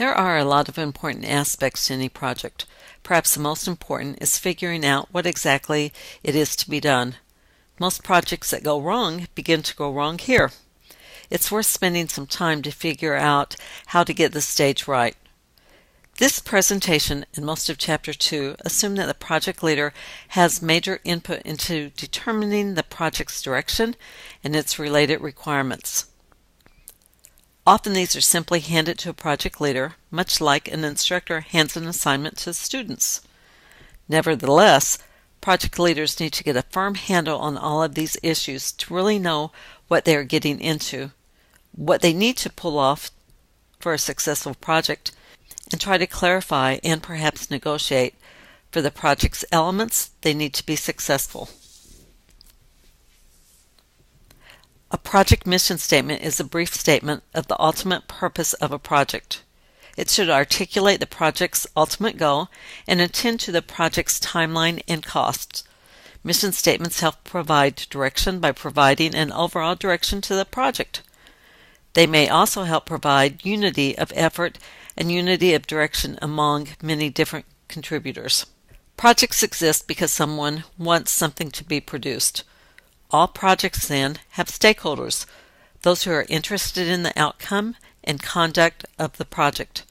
There are a lot of important aspects to any project. Perhaps the most important is figuring out what exactly it is to be done. Most projects that go wrong begin to go wrong here. It's worth spending some time to figure out how to get the stage right. This presentation and most of Chapter 2 assume that the project leader has major input into determining the project's direction and its related requirements. Often these are simply handed to a project leader, much like an instructor hands an assignment to students. Nevertheless, project leaders need to get a firm handle on all of these issues to really know what they are getting into, what they need to pull off for a successful project, and try to clarify and perhaps negotiate for the project's elements they need to be successful. A project mission statement is a brief statement of the ultimate purpose of a project. It should articulate the project's ultimate goal and attend to the project's timeline and costs. Mission statements help provide direction by providing an overall direction to the project. They may also help provide unity of effort and unity of direction among many different contributors. Projects exist because someone wants something to be produced. All projects, then, have stakeholders, those who are interested in the outcome and conduct of the project.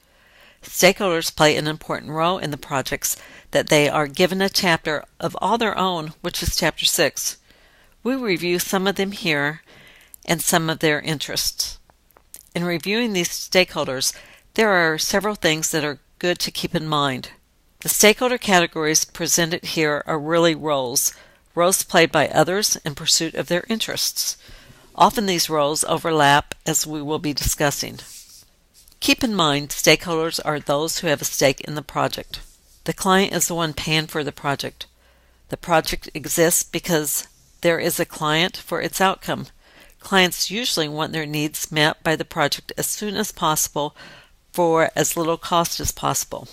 Stakeholders play an important role in the projects that they are given a chapter of all their own, which is Chapter 6. We review some of them here and some of their interests. In reviewing these stakeholders, there are several things that are good to keep in mind. The stakeholder categories presented here are really roles played by others in pursuit of their interests. Often these roles overlap, as we will be discussing. Keep in mind, stakeholders are those who have a stake in the project. The client is the one paying for the project. The project exists because there is a client for its outcome. Clients usually want their needs met by the project as soon as possible for as little cost as possible.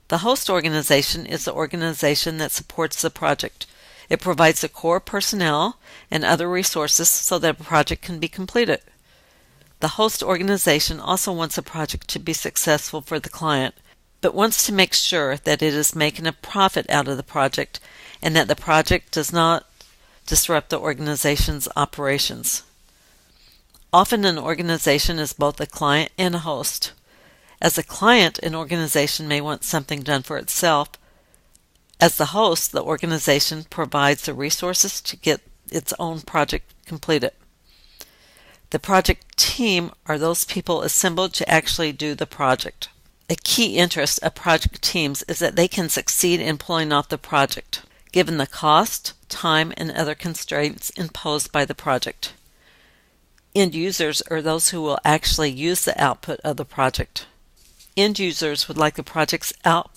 The host organization is the organization that supports the project. It provides the core personnel and other resources so that a project can be completed. The host organization also wants a project to be successful for the client, but wants to make sure that it is making a profit out of the project and that the project does not disrupt the organization's operations. Often an organization is both a client and a host. As a client, an organization may want something done for itself. As the host, the organization provides the resources to get its own project completed. The project team are those people assembled to actually do the project. A key interest of project teams is that they can succeed in pulling off the project, given the cost, time, and other constraints imposed by the project. End users are those who will actually use the output of the project. End users would like the project's output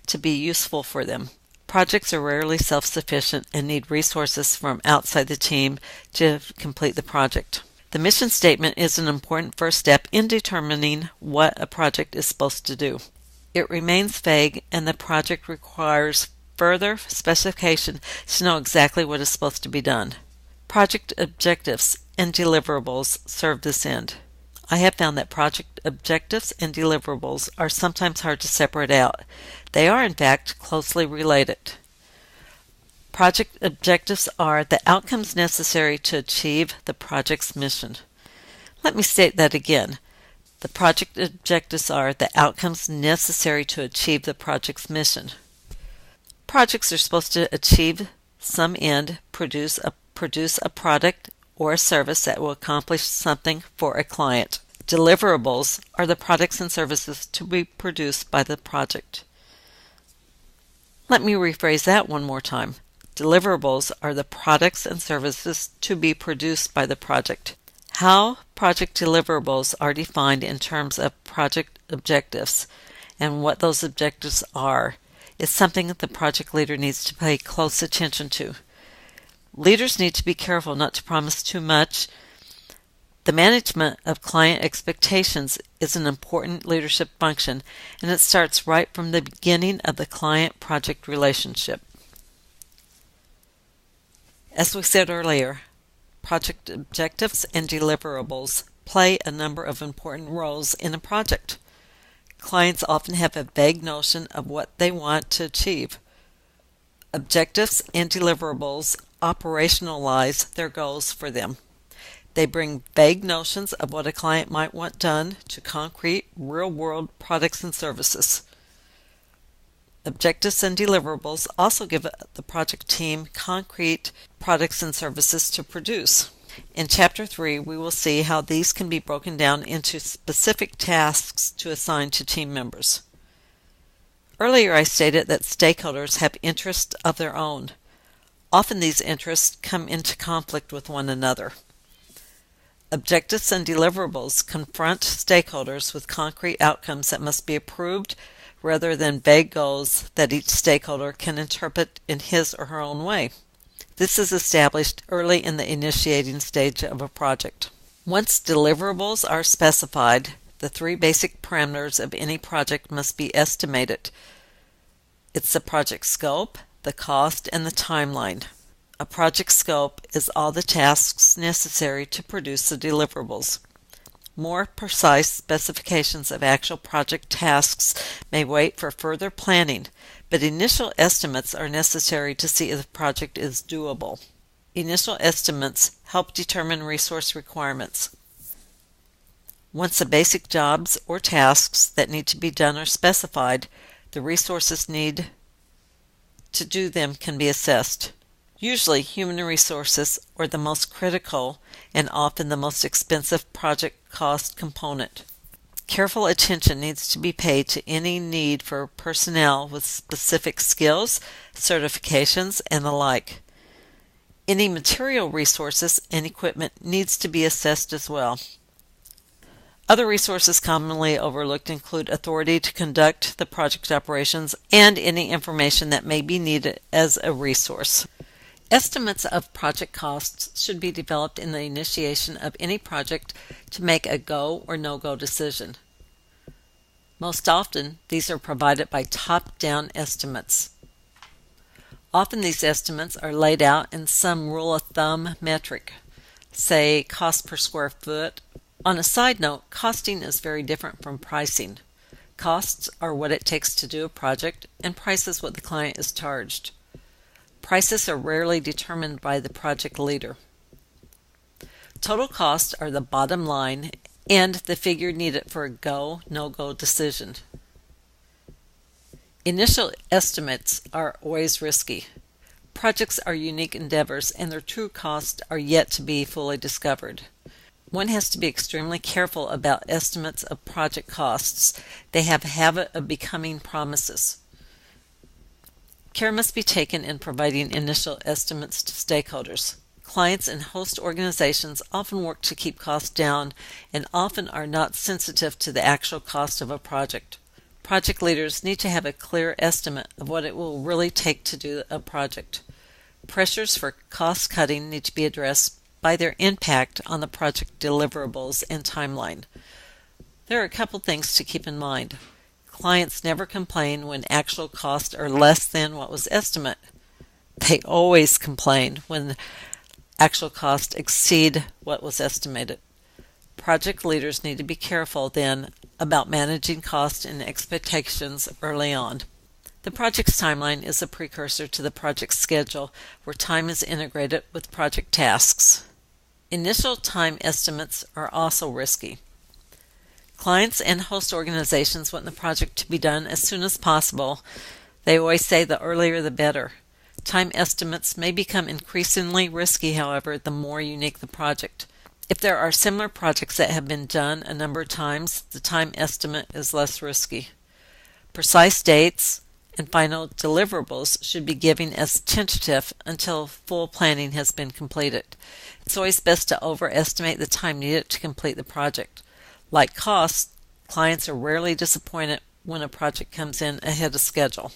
to be useful for them. Projects are rarely self-sufficient and need resources from outside the team to complete the project. The mission statement is an important first step in determining what a project is supposed to do. It remains vague, and the project requires further specification to know exactly what is supposed to be done. Project objectives and deliverables serve this end. I have found that project objectives and deliverables are sometimes hard to separate out. They are, in fact, closely related. Project objectives are the outcomes necessary to achieve the project's mission. Let me state that again. The project objectives are the outcomes necessary to achieve the project's mission. Projects are supposed to achieve some end, produce a product or a service that will accomplish something for a client. Deliverables are the products and services to be produced by the project. Let me rephrase that one more time. Deliverables are the products and services to be produced by the project. How project deliverables are defined in terms of project objectives and what those objectives are is something that the project leader needs to pay close attention to. Leaders need to be careful not to promise too much. The management of client expectations is an important leadership function, and it starts right from the beginning of the client-project relationship. As we said earlier, project objectives and deliverables play a number of important roles in a project. Clients often have a vague notion of what they want to achieve. Objectives and deliverables operationalize their goals for them. They bring vague notions of what a client might want done to concrete, real-world products and services. Objectives and deliverables also give the project team concrete products and services to produce. In Chapter 3, we will see how these can be broken down into specific tasks to assign to team members. Earlier I stated that stakeholders have interests of their own. Often these interests come into conflict with one another. Objectives and deliverables confront stakeholders with concrete outcomes that must be approved rather than vague goals that each stakeholder can interpret in his or her own way. This is established early in the initiating stage of a project. Once deliverables are specified, the three basic parameters of any project must be estimated. It's the project scope, the cost, and the timeline. A project scope is all the tasks necessary to produce the deliverables. More precise specifications of actual project tasks may wait for further planning, but initial estimates are necessary to see if the project is doable. Initial estimates help determine resource requirements. Once the basic jobs or tasks that need to be done are specified, the resources needed to do them can be assessed. Usually, human resources are the most critical and often the most expensive project cost component. Careful attention needs to be paid to any need for personnel with specific skills, certifications, and the like. Any material resources and equipment needs to be assessed as well. Other resources commonly overlooked include authority to conduct the project operations and any information that may be needed as a resource. Estimates of project costs should be developed in the initiation of any project to make a go or no-go decision. Most often, these are provided by top-down estimates. Often these estimates are laid out in some rule of thumb metric, say cost per square foot. On a side note, costing is very different from pricing. Costs are what it takes to do a project, and price is what the client is charged. Prices are rarely determined by the project leader. Total costs are the bottom line and the figure needed for a go, no-go decision. Initial estimates are always risky. Projects are unique endeavors and their true costs are yet to be fully discovered. One has to be extremely careful about estimates of project costs. They have a habit of becoming promises. Care must be taken in providing initial estimates to stakeholders. Clients and host organizations often work to keep costs down and often are not sensitive to the actual cost of a project. Project leaders need to have a clear estimate of what it will really take to do a project. Pressures for cost cutting need to be addressed by their impact on the project deliverables and timeline. There are a couple things to keep in mind. Clients never complain when actual costs are less than what was estimated. They always complain when actual costs exceed what was estimated. Project leaders need to be careful then about managing costs and expectations early on. The project's timeline is a precursor to the project schedule where time is integrated with project tasks. Initial time estimates are also risky. Clients and host organizations want the project to be done as soon as possible. They always say the earlier the better. Time estimates may become increasingly risky, however, the more unique the project. If there are similar projects that have been done a number of times, the time estimate is less risky. Precise dates and final deliverables should be given as tentative until full planning has been completed. It's always best to overestimate the time needed to complete the project. Like costs, clients are rarely disappointed when a project comes in ahead of schedule.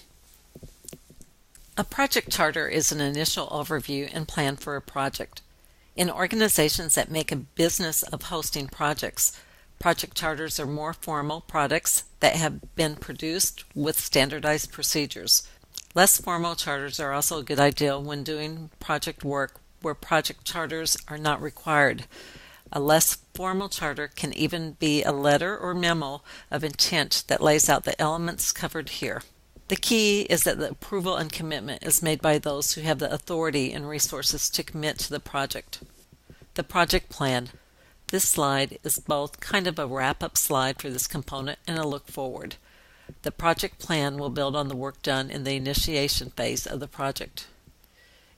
A project charter is an initial overview and plan for a project. In organizations that make a business of hosting projects, project charters are more formal products that have been produced with standardized procedures. Less formal charters are also a good idea when doing project work where project charters are not required. A less formal charter can even be a letter or memo of intent that lays out the elements covered here. The key is that the approval and commitment is made by those who have the authority and resources to commit to the project. The project plan. This slide is both kind of a wrap-up slide for this component and a look forward. The project plan will build on the work done in the initiation phase of the project.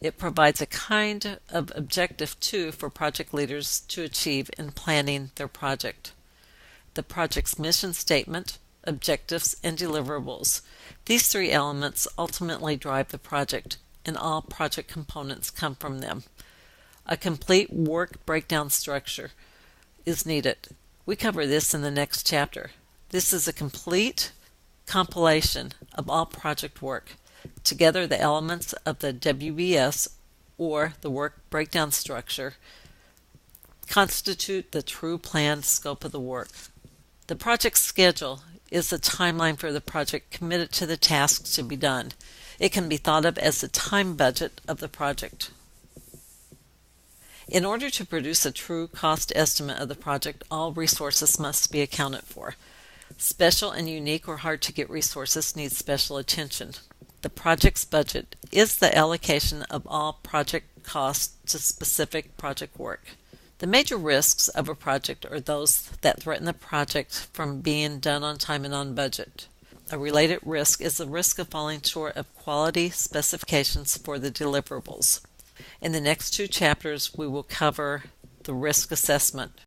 It provides a kind of objective, too, for project leaders to achieve in planning their project. The project's mission statement, objectives, and deliverables. These three elements ultimately drive the project, and all project components come from them. A complete work breakdown structure is needed. We cover this in the next chapter. This is a complete compilation of all project work. Together, the elements of the WBS, or the work breakdown structure, constitute the true planned scope of the work. The project schedule is the timeline for the project committed to the tasks to be done. It can be thought of as the time budget of the project. In order to produce a true cost estimate of the project, all resources must be accounted for. Special and unique or hard-to-get resources need special attention. The project's budget is the allocation of all project costs to specific project work. The major risks of a project are those that threaten the project from being done on time and on budget. A related risk is the risk of falling short of quality specifications for the deliverables. In the next two chapters, we will cover the risk assessment.